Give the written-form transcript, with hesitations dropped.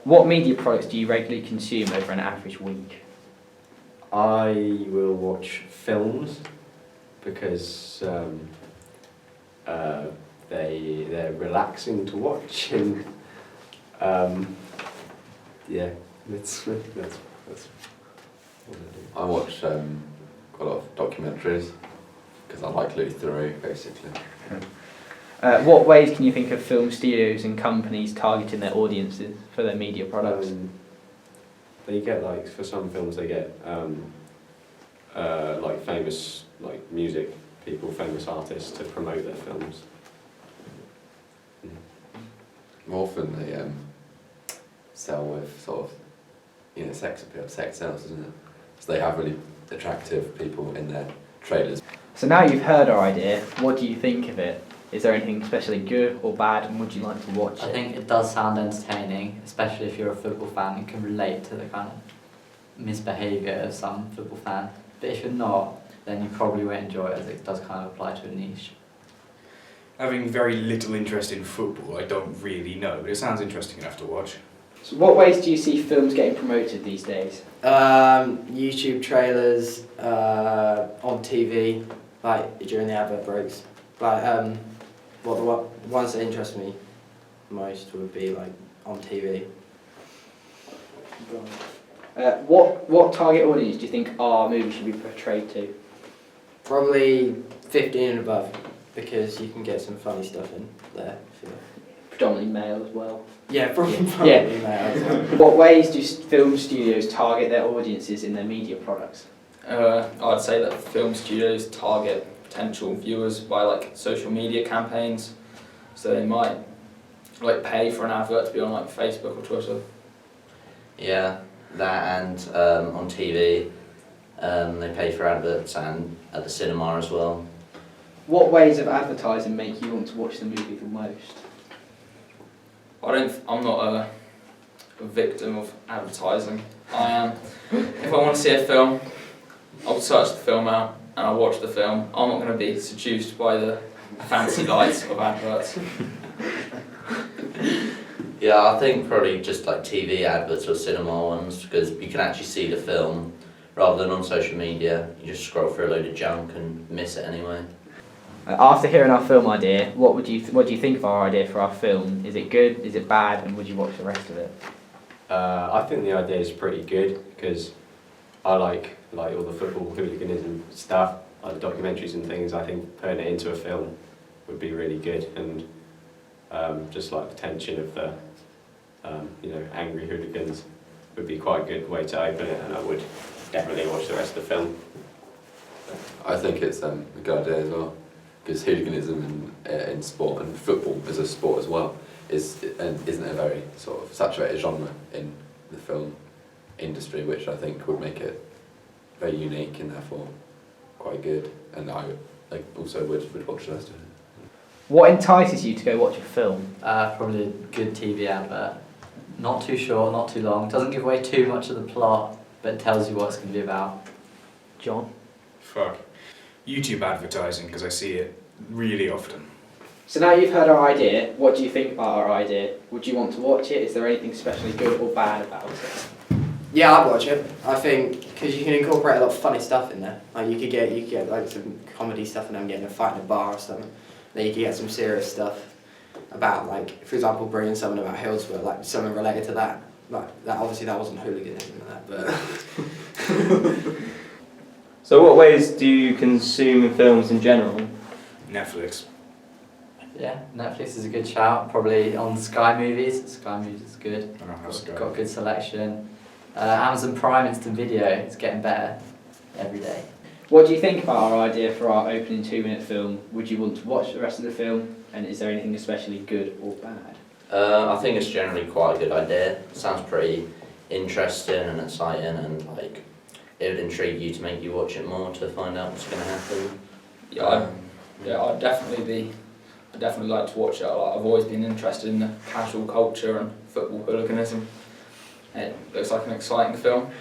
What media products do you regularly consume over an average week? I will watch films because they're relaxing to watch and yeah, that's what I do. I watch quite a lot of documentaries because I like Louis Theroux, basically. What ways can you think of film studios and companies targeting their audiences for their media products? They get like, for some films they get like famous like music people, famous artists to promote their films. More often they sell with sort of, you know, sex appeal, sex sales, isn't it? So they have really attractive people in their trailers. So now you've heard our idea, what do you think of it? Is there anything especially good or bad, and would you like to watch it? I think it does sound entertaining, especially if you're a football fan and can relate to the kind of misbehaviour of some football fan. But if you're not, then you probably won't enjoy it, as it does kind of apply to a niche. Having very little interest in football, I don't really know, but it sounds interesting enough to watch. So what ways do you see films getting promoted these days? YouTube trailers, on TV, like during the advert breaks. Like the ones that interest me most would be like on TV. What target audience do you think our movie should be portrayed to? Probably 15 and above, because you can get some funny stuff in there. Predominantly male as well. Yeah, probably Yeah. male as well. What ways do film studios target their audiences in their media products? I'd say that film studios target potential viewers by like social media campaigns, so they might like pay for an advert to be on like Facebook or Twitter. Yeah, that and on TV, they pay for adverts and at the cinema as well. What ways of advertising make you want to watch the movie the most? I'm not a victim of advertising. I am. If I want to see a film, I'll search the film out and I'll watch the film. I'm not going to be seduced by the fancy lights of adverts. Yeah, I think probably just like TV adverts or cinema ones, because you can actually see the film rather than on social media. You just scroll through a load of junk and miss it anyway. After hearing our film idea, what do you think of our idea for our film? Is it good? Is it bad? And would you watch the rest of it? I think the idea is pretty good because I like all the football hooliganism stuff, like the documentaries and things. I think putting it into a film would be really good, and just like the tension of the angry hooligans would be quite a good way to open it, and I would definitely watch the rest of the film. I think it's a good idea as well, because hooliganism in sport and football as a sport as well isn't a very sort of saturated genre in the film industry, which I think would make it very unique and therefore quite good, and I also would watch the rest of it. What entices you to go watch a film? Probably a good TV advert. Not too short, not too long. Doesn't give away too much of the plot, but tells you what it's going to be about. John? Fuck. YouTube advertising, because I see it really often. So now you've heard our idea, what do you think about our idea? Would you want to watch it? Is there anything especially good or bad about it? Yeah, I'd watch it. I think because you can incorporate a lot of funny stuff in there. Like you could get like some comedy stuff and them getting a fight in a bar or something. Then you could get some serious stuff about, like, for example, bringing something about Hillsborough, like something related to that. Like that, obviously that wasn't hooliganism and that, but. So what ways do you consume films in general? Netflix. Yeah, Netflix is a good shout. Probably on Sky Movies. Sky Movies is good. I don't have Sky. Got a good selection. Amazon Prime Instant Video is getting better every day. What do you think about our idea for our opening 2-minute film? Would you want to watch the rest of the film? And is there anything especially good or bad? I think it's generally quite a good idea. It sounds pretty interesting and exciting, and like it would intrigue you to make you watch it more to find out what's going to happen. I'd definitely like to watch it. I've always been interested in the casual culture and football hooliganism. It looks like an exciting film.